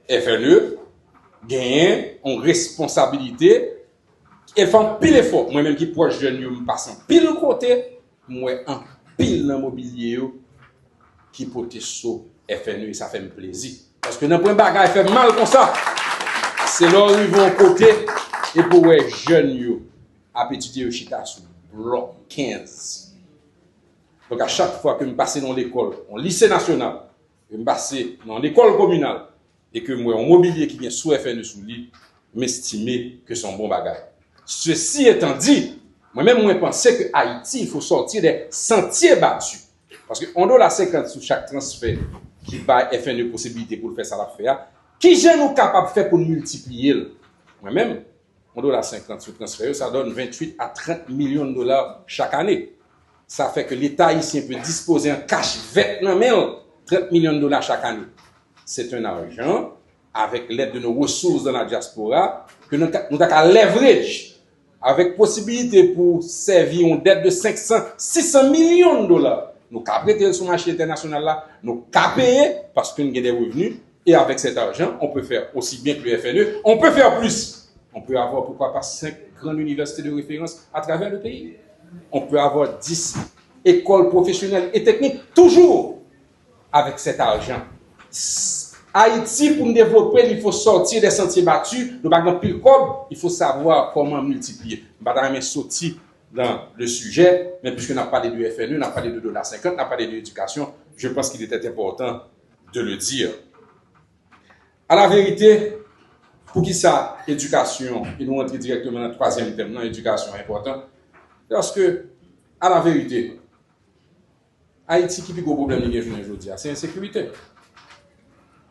FNE gagne une responsabilité et fait un pile effort. Moi-même qui proche jeune, je me passe en pile côté, moi en pile dans mobilier qui porte sous FNE et ça fait plaisir. Parce que dans le point bagage fait mal comme ça. C'est là où ils vont côté et pour les jeunes à étudier au Chita sous bloc 15. Donc à chaque fois que je passe dans l'école, au lycée national, je passe dans l'école communale et que moi, un mobilier qui vient sous FNE sous lui, m'estimer que c'est un bon bagage. Ceci étant dit, moi-même, je pense que Haïti, il faut sortir des sentiers battus. Parce qu'on doit la 50 sous chaque transfert qui va FNE possibilité pour faire ça la faire. Qui j'ai nous capable de faire pour multiplier? Moi-même, on doit la 50 sous transfert, ça donne 28 à 30 millions de dollars chaque année. Ça fait que l'État haïtien peut disposer en cash vietnamien 30 millions de dollars chaque année. C'est un argent avec l'aide de nos ressources dans la diaspora que nous avons leverage avec possibilité pour servir une dette de 600 millions de dollars. Nous avons prêté sur le marché international là, nous avons payé parce que nous avons des revenus et avec cet argent, on peut faire aussi bien que le FNE, on peut faire plus. On peut avoir pourquoi pas 5 grandes universités de référence à travers le pays. On peut avoir 10 écoles professionnelles et techniques, toujours avec cet argent. Haïti, pour nous développer, il faut sortir des sentiers battus. Nous avons pile code, il faut savoir comment multiplier. Nous avons sorti dans le sujet, mais puisque nous avons parlé du FNE, nous avons parlé de $50, nous avons parlé de l'éducation, je pense qu'il était important de le dire. À la vérité, pour qui ça, éducation, et nous rentrons directement dans le troisième thème, non, éducation important, parce que, à la vérité, Haïti qui a le gros problème aujourd'hui, c'est l'insécurité.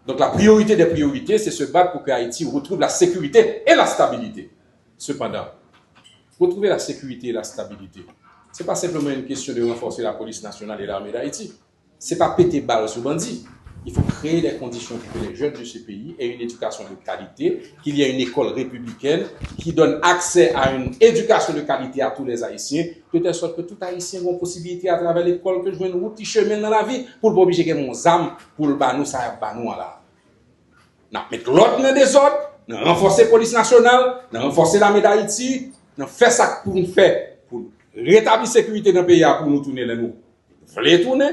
Donc la priorité des priorités, c'est se battre pour que Haïti retrouve la sécurité et la stabilité. Cependant, retrouver la sécurité et la stabilité, ce n'est pas simplement une question de renforcer la police nationale et l'armée d'Haïti. Ce n'est pas péter balle sur bandit. Il faut créer les conditions pour que les jeunes de ce pays aient une éducation de qualité, qu'il y ait une école républicaine qui donne accès à une éducation de qualité à tous les Haïtiens, de telle sorte que tout Haïtien a une possibilité à travers l'école que je veux une route, chemin dans la vie, pour ne pas obliger que mon âme, pour le banou, ça va banou là. Nous mettons l'ordre dans des ordres, nous renforcer la police nationale, nous renforcer l'armée d'Haïti, nous faisons ça pour nous faire, pour rétablir la sécurité dans le pays, pour nous tourner les nous. Vous voulez tourner?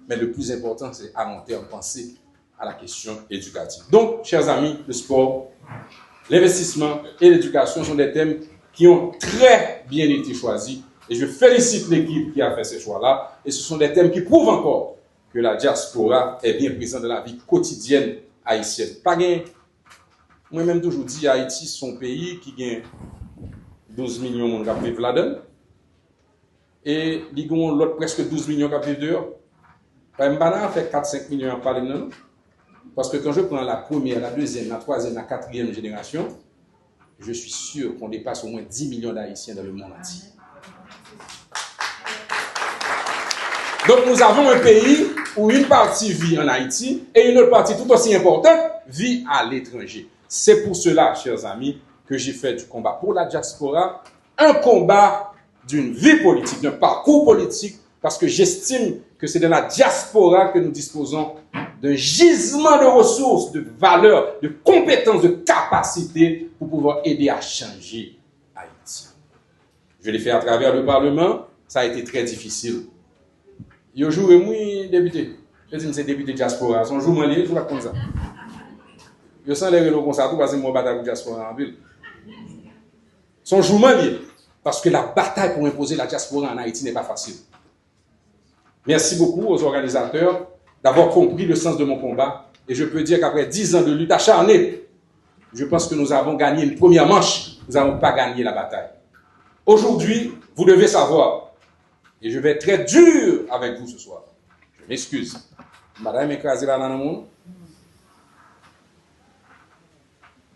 Mais le plus important, c'est à long terme penser à la question éducative. Donc, chers amis, le sport, l'investissement et l'éducation sont des thèmes qui ont très bien été choisis. Et je félicite l'équipe qui a fait ces choix-là. Et ce sont des thèmes qui prouvent encore que la diaspora est bien présente dans la vie quotidienne haïtienne. Pas gain. Moi-même, toujours dit, Haïti, son pays qui gagne 12 millions de gens qui vivent là-dedans. Et il y a l'autre presque 12 millions qui vivent dehors. Mbana fait 4-5 millions à parler de nous. Parce que quand je prends la première, la deuxième, la troisième, la quatrième génération, je suis sûr qu'on dépasse au moins 10 millions d'Haïtiens dans le monde entier. Donc nous avons un pays où une partie vit en Haïti et une autre partie tout aussi importante vit à l'étranger. C'est pour cela, chers amis, que j'ai fait du combat pour la diaspora un combat d'une vie politique, d'un parcours politique, parce que j'estime que c'est dans la diaspora que nous disposons d'un gisement de ressources, de valeurs, de compétences, de capacités pour pouvoir aider à changer Haïti. Je l'ai fait à travers le Parlement, ça a été très difficile. Il y a un jour, moi, député, je dis que c'est député de diaspora, son jour, je suis comme ça. Je sens les réseaux comme ça, tout parce que moi, bataille pour la diaspora en ville. Son jour, parce que la bataille pour imposer la diaspora en Haïti n'est pas facile. Merci beaucoup aux organisateurs d'avoir compris le sens de mon combat. Et je peux dire qu'après 10 ans de lutte acharnée, je pense que nous avons gagné une première manche. Nous n'avons pas gagné la bataille. Aujourd'hui, vous devez savoir, et je vais être très dur avec vous ce soir. Je m'excuse. Madame écrasée là dans le monde.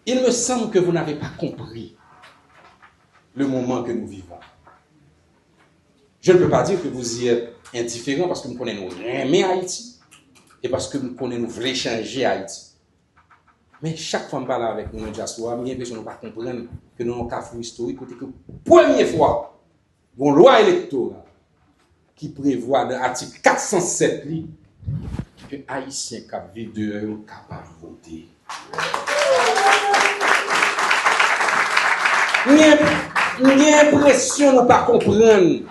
Il me semble que vous n'avez pas compris le moment que nous vivons. Je ne peux pas dire que vous y êtes indifférent parce que nous connaissons aimer Haïti et parce que nous connaissons nous voulons changer Haïti. Mais chaque fois que je parle avec nous, j'ai l'impression de ne pas comprendre que nous avons un cafou historique, que première fois, une loi électorale qui prévoit dans l'article 407 que Haïtiens qui vivent dehors sont capables de voter. J'ai l'impression de ne pas comprendre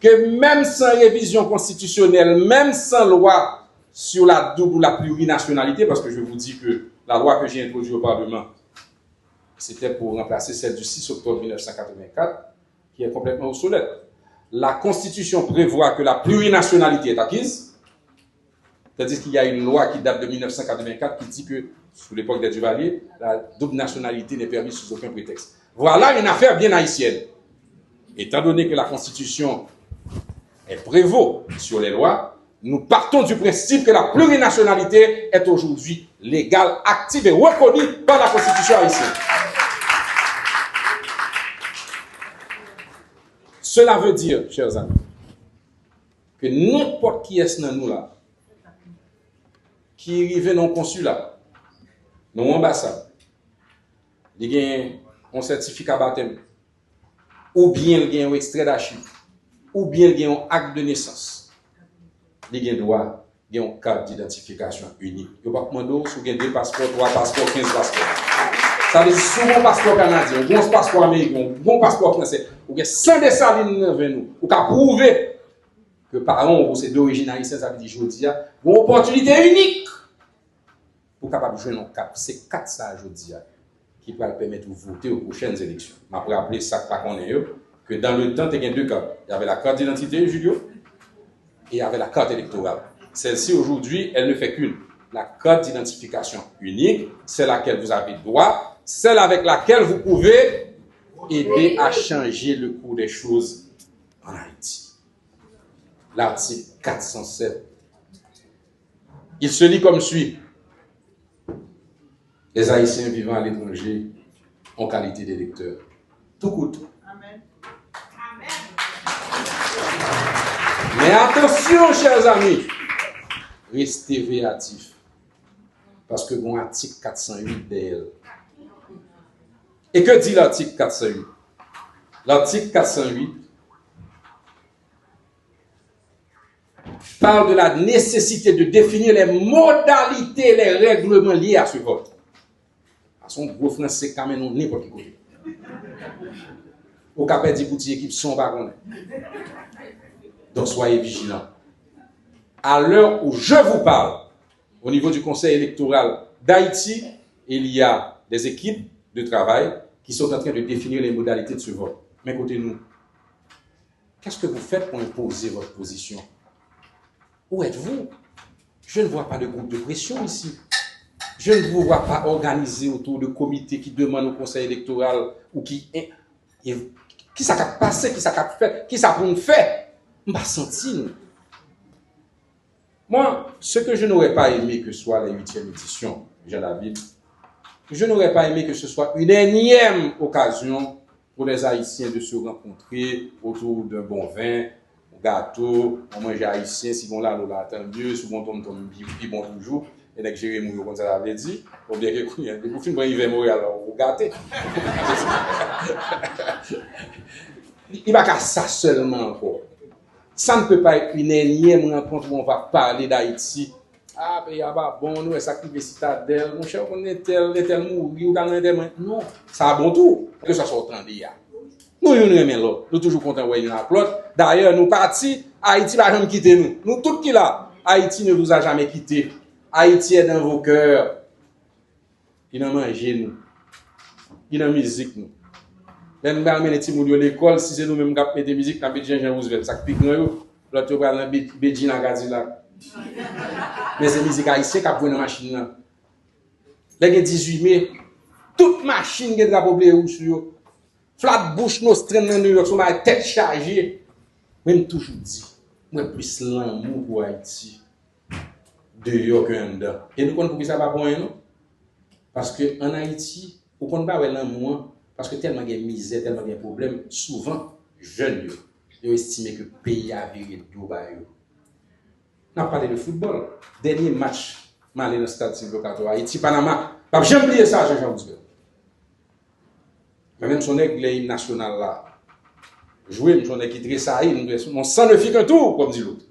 que même sans révision constitutionnelle, même sans loi sur la double ou la plurinationalité, parce que je vous dis que la loi que j'ai introduite au Parlement, c'était pour remplacer celle du 6 octobre 1984, qui est complètement obsolète. La Constitution prévoit que la plurinationalité est acquise, c'est-à-dire qu'il y a une loi qui date de 1984 qui dit que, sous l'époque des Duvalier, la double nationalité n'est permise sous aucun prétexte. Voilà une affaire bien haïtienne. Étant donné que la Constitution prévaut sur les lois, nous partons du principe que la plurinationalité est aujourd'hui légale, active et reconnue par la Constitution haïtienne. Cela veut dire, chers amis, que n'importe qui est dans nous là, qui arrive dans le consulat, dans l'ambassade, il y a un certificat baptême, ou bien il y a un extrait d'archive, ou bien il y a un acte de naissance, il y a un droit, il y a une carte d'identification unique. Il n'y a pas de demander si vous avez 2 passeports, 3 passeports, 15 passeports. Ça veut dire souvent passeport canadien, un bon passeport américain, un bon passeport français, ou bien sans des salines avec nous, ou qu'à prouver que parents ou c'est d'origine haïtienne, ça veut dire aujourd'hui, une opportunité unique pour capable de jouer nos cap. C'est 4 ça aujourd'hui qui va permettre de voter aux prochaines élections. Je vais rappeler ça qu'on est que dans le temps, il y a 2 cas. Il y avait la carte d'identité, Julio, et il y avait la carte électorale. Celle-ci, aujourd'hui, elle ne fait qu'une. La carte d'identification unique, c'est laquelle vous avez droit, celle avec laquelle vous pouvez aider à changer le cours des choses en Haïti. L'article 407. Il se lit comme suit. Les Haïtiens vivant à l'étranger en qualité d'électeurs. Tout coûte. Amen. Mais attention, chers amis, restez véatifs. Parce que bon article 408 d'elle. Et que dit l'article 408? L'article 408 parle de la nécessité de définir les modalités, les règlements liés à ce vote. À son gros français, quand même, on n'est pas qui côté. Au capet dit pour équipe son baron. Donc soyez vigilants. À l'heure où je vous parle, au niveau du Conseil électoral d'Haïti, il y a des équipes de travail qui sont en train de définir les modalités de ce vote. Mais écoutez-nous, qu'est-ce que vous faites pour imposer votre position? Où êtes-vous? Je ne vois pas de groupe de pression ici. Je ne vous vois pas organisé autour de comités qui demandent au Conseil électoral ou qui ça a passé, qui ça a fait, qui ça pour faire. Je m'a senti, nous. Moi, ce que je n'aurais pas aimé que soit la 8e édition, Jean-David, je n'aurais pas aimé que ce soit une énième occasion pour les Haïtiens de se rencontrer autour d'un bon vin, un gâteau, on mange haïtien, si on l'a, tant mieux, si on tombe bon toujours, et que Jérémy, comme ça l'avait dit, ou bien que vous filmez il va mourir, alors vous gâtez. Il n'y a pas ça seulement encore. Ça ne peut pas être une énième rencontre où on va parler d'Haïti. Ah, ben, il y a pas bon, nous, ça qui est citadelle, mon cher, on est tel mourir, ou dans des mains. Non, ça a bon tout, que ça soit autant d'hier. Nous, nous aimons l'autre. Nous toujours contents de voir l'autre. D'ailleurs, nous partis, Haïti va jamais quitter nous. Nous, tous qui là, Haïti ne vous a jamais quitté. Haïti est dans vos cœurs. Il a mangé nous. Il a musique nous. Là, nous allons mettre les l'école, si c'est nous-mêmes qui avons mis des musiques dans le Jean Roosevelt, ça pique nous, l'autre va dans le Bédine à Gadila. Mais c'est musique haïtienne qui a pris dans la machine. Là, il y a 18 mai, toute machine qui a drapeau bleu rouge sur eux. Flat bouche, nos traînes dans New York, sont ma tête chargée. Même toujours dit, moi plus l'amour pour Haïti, dehors qu'un dedans. Et nous connaissons ça va pour nous. Parce qu'en Haïti, on ne connaît pas l'amour. Parce que tellement il y a misère, tellement il y a problème, souvent, jeunes, ils ont estimé que le pays a viré de Dubaï. On a parlé de football. Dernier match, je suis allé dans le stade Silvio Haïti-Panama. Je n'ai jamais oublié ça, Jean Roosevelt. Mais même son équipe national là, jouer, son équipe tressaille, mon sang ne fit qu'un tour, comme dit l'autre.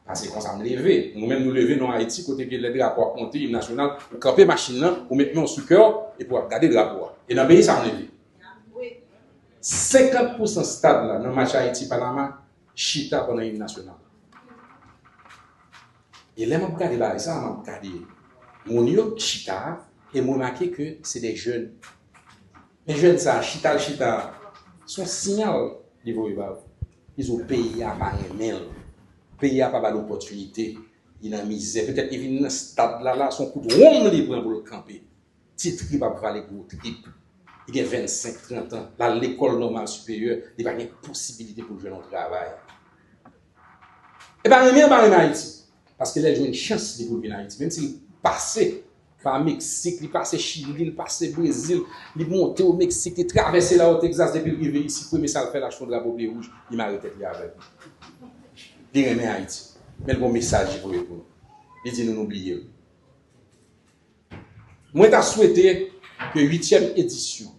Parce que quand ça me levait, nous-mêmes nous lever dans Haïti, côté que les drapeaux monter, l'hymne national, ou camper machine là, ou mettre en sous cœur, et pour regarder le drapeau. Et dans le pays, ça me levait. 50% stade là, dans le match Haïti-Panama, chita pendant l'hymne national. Et là, je regarde là, ça, je regarde. Mon yo, chita, et je remarque que c'est des jeunes. Les jeunes, ça, chita, son signal niveau UBAV. Ils ont payé à pas un payé à pas l'opportunité. Il a misé. Peut-être qu'il vient dans ce stade là, son coup de ronde libre pour le camper. Petit trip va faire les gros trip. Il a 25-30 ans. Là, l'école normale supérieure, il n'y a pas de possibilité pour jouer dans le travail. Et bien, il y a en Haïti. Parce qu'il a joué une chance de venir en Haïti. Même s'il passait par Mexique, il passait Chili, il passait Brésil, il montait au Mexique, il traversait là au Texas depuis qu'il arrive ici. Premier ça le fait l'acheter de la drapeau rouge, il m'a arrêté là avec. Il remet Haïti. Mais le bon message pour nous. Il dit nous n'oublions. Moi, je souhaité que 8e édition,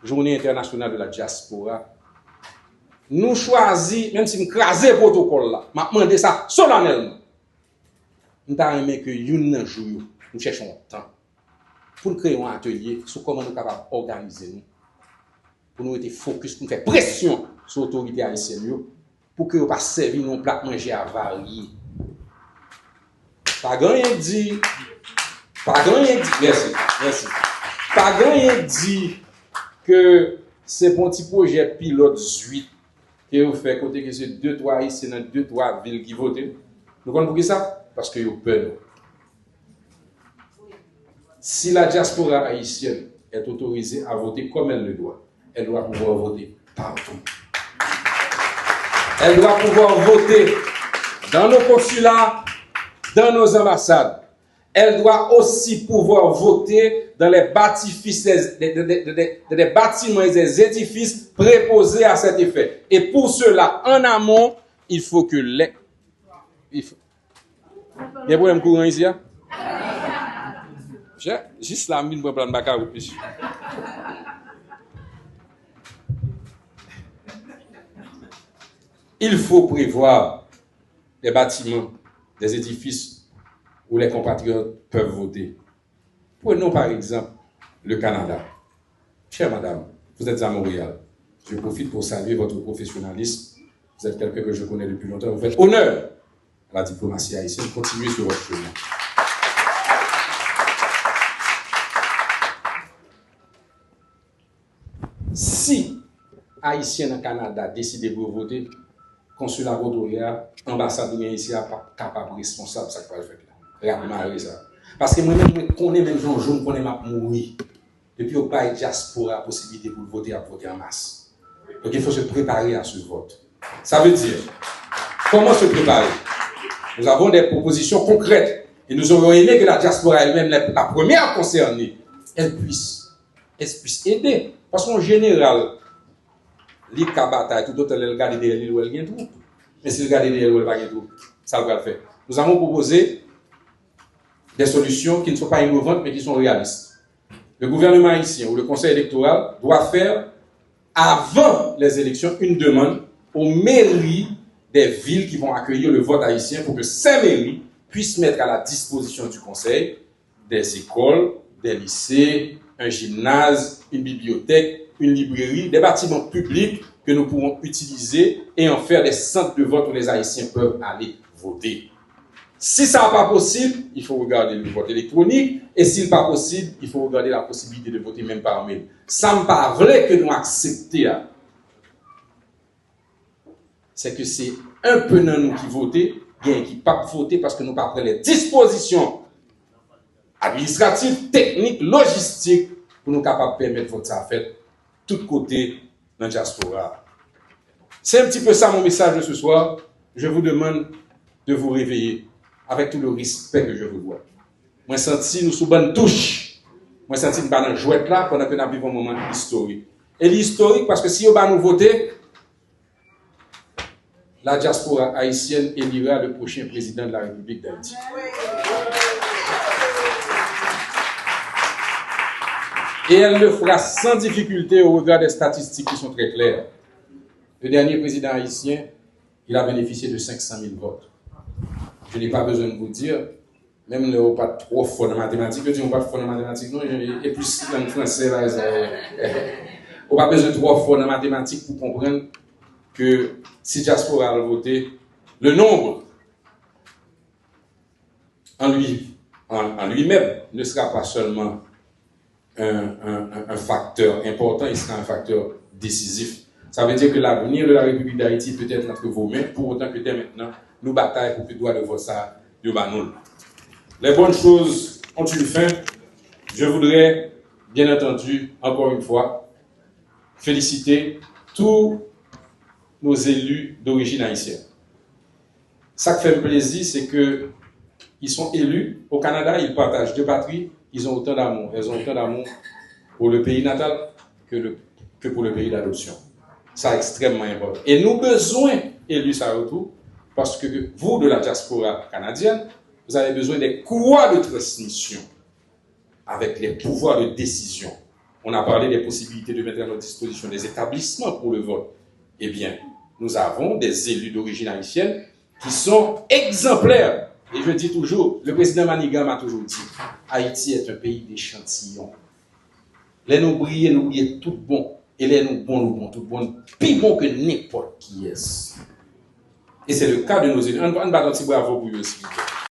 Journée internationale de la diaspora, nous choisissons, même si nous crasons le protocole là, je demandé ça solennellement. Nous avons aimé que nous jour, nous cherchons temps pour créer un atelier sur comment nous sommes capables d'organiser nous, pour nous être focus, pour nous faire pression sur l'autorité haïtienne, pour que nous ne pas servir nos plats manger à varier. Pas grand dit, merci. Pas grand dit que c'est un petit projet pilote 8 que vous faites côté que c'est 2-3 haïtiens dans 2-3 villes qui votent. Vous comprenez ça? Parce que vous avez peur. Si la diaspora haïtienne est autorisée à voter comme elle le doit, elle doit pouvoir voter partout. Elle doit pouvoir voter dans nos consulats, dans nos ambassades. Elle doit aussi pouvoir voter dans les des bâtiments et des édifices préposés à cet effet. Et pour cela, en amont, il faut que les... Il y a un problème courant ici? Juste la mine pour prendre ma carte. Il faut prévoir des bâtiments, des édifices où les compatriotes peuvent voter. Prenons par exemple le Canada. Chère madame, vous êtes à Montréal. Je profite pour saluer votre professionnalisme. Vous êtes quelqu'un que je connais depuis longtemps. Vous faites honneur à la diplomatie haïtienne. Continuez sur votre chemin. Si Haïtiens au Canada décident de voter, consulat Rodoria, ambassade ici, pas capable responsable, ça va le faire là. Regardez ça. Parce que moi-même, je connais même Jean-Jean, je connais ma mourir. Depuis au pays diaspora, la possibilité pour voter à voter en masse. Donc il faut se préparer à ce vote. Ça veut dire, comment se préparer? Nous avons des propositions concrètes. Et nous aurions aimé que la diaspora elle-même, la première concernée, elle puisse aider. Parce qu'en général, les bataille, tout d'autre, elle regarde derrière lui, elle gagne tout. Mais si elle regarde derrière lui, elle va gagner tout. Ça va le faire. Nous avons proposé des solutions qui ne sont pas innovantes, mais qui sont réalistes. Le gouvernement haïtien ou le conseil électoral doit faire, avant les élections, une demande aux mairies des villes qui vont accueillir le vote haïtien pour que ces mairies puissent mettre à la disposition du conseil des écoles, des lycées, un gymnase, une bibliothèque, une librairie, des bâtiments publics que nous pourrons utiliser et en faire des centres de vote où les Haïtiens peuvent aller voter. Si ça n'est pas possible, il faut regarder le vote électronique. Et s'il n'est pas possible, il faut regarder la possibilité de voter même par mail. Ça ne me pas vrai que nous acceptions. C'est que c'est un peu nous qui votons, bien qui ne pas voter parce que nous pas pris les dispositions administratives, techniques, logistiques pour nous capables de permettre votre affaire tout côté dans la diaspora. C'est un petit peu ça mon message de ce soir. Je vous demande de vous réveiller avec tout le respect que je vous dois. Moi, senti nous sous bonne touche. Moi, senti nous dans jouet là pendant que nous vivons un moment historique. Et l'historique parce que si on va nous voter, la diaspora haïtienne élira le prochain président de la République d'Haïti. Et elle le fera sans difficulté au regard des statistiques qui sont très claires. Le dernier président haïtien, il a bénéficié de 500 000 votes. je n'ai pas besoin de vous dire, même le pas trop fort en mathématiques, je dis on pas fort en mathématiques, non, et plus en français, là, on pas besoin de trop fort en mathématiques pour comprendre que si diaspora a voté, le nombre en lui-même ne sera pas seulement un facteur important, il sera un facteur décisif. Ça veut dire que l'avenir de la République d'Haïti peut être entre vos mains, pour autant que dès maintenant, nous bataillons pour que le droit de vote ça, les bonnes choses ont une fin. Je voudrais, bien entendu, encore une fois, féliciter tous nos élus d'origine haïtienne. Ça qui fait plaisir, c'est que ils sont élus. Au Canada, ils partagent deux patries. Ils ont autant d'amour. Elles ont autant d'amour pour le pays natal que pour le pays d'adoption. Ça, extrêmement important. Et nous besoin élus ça retour parce que vous, de la diaspora canadienne, vous avez besoin des couloirs de transmission avec les pouvoirs de décision. On a parlé des possibilités de mettre à notre disposition des établissements pour le vote. Eh bien, nous avons des élus d'origine haïtienne qui sont exemplaires. Et je dis toujours, le président Manigat m'a toujours dit, Haïti est un pays d'échantillons. Les nous briller tout bon. Et les nous bon, tout bon, plus bon que n'importe qui est. Et c'est le cas de nos élus. On va donner un petit bravo pour eux aussi.